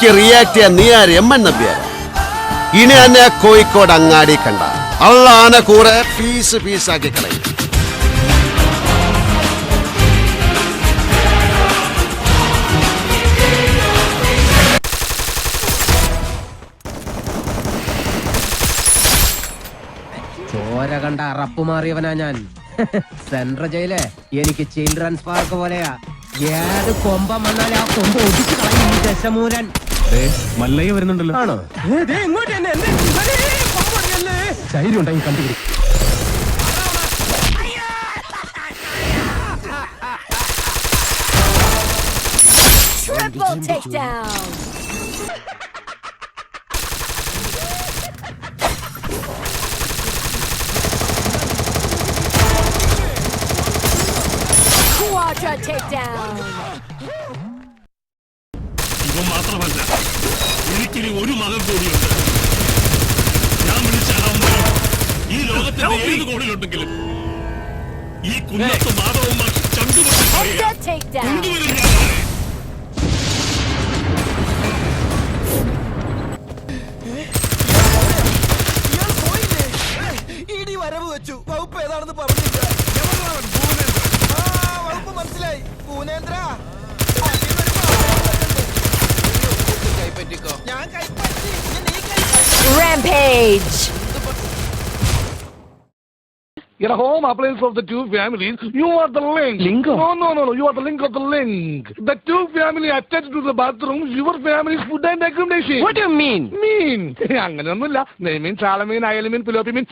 നോക്കി റിയാക്ട് ചെയ്യാൻ നീ ആര് എമ്മൻ നമ്പ്യാര? ഇനി എന്നെ കോഴിക്കോട് അങ്ങാടി കണ്ട അള്ളാന കൂടെ പീസാക്കി കളയും. ചോര കണ്ട അറപ്പ് മാറിയവനാ ഞാൻ. സെൻട്രൽ ജയില് എനിക്ക് ചിൽഡ്രൻസ് പാർക്ക് പോലെയാ. ഏത് കൊമ്പം വന്നാലും ആ കൊമ്പ് ഒടിച്ചു കളയും ഈ ദശമൂലൻ. മല്ലയ്യ വരുന്നുണ്ടല്ലോ. ആണോ? ധൈര്യം ഉണ്ടെങ്കിൽ കണ്ടുപിടിക്കും. Triple takedown. Quadra takedown. ഇവ മാത്രമല്ല, എനിക്കിനി ഒരു മകൻ കൂടിയുണ്ട്. ഞാൻ വിളിച്ചാൽ ഈ ലോകത്തിന്റെ ഏത് കോണിലുണ്ടെങ്കിലും ഈ കുന്നത്ത് മാധവന്മാർ Head takedown. ഇടി വരവ് വെച്ചു. വകുപ്പ് ഏതാണെന്ന് പറഞ്ഞില്ല. വകുപ്പ് മനസ്സിലായി. പൂനേന്ദ്ര ഞാൻ കൈപ്പറ്റി. Rampage. You're a home appliance of the two families. You are the link. Link? No. You are the link of the link. The two families attached to the bathroom. Your family's food and accommodation. What do you mean? അങ്ങനെയൊന്നുമില്ല. നെയ്മീൻ, ചാളമീൻ, അയലമീൻ, പിലോപ്പി മീൻ.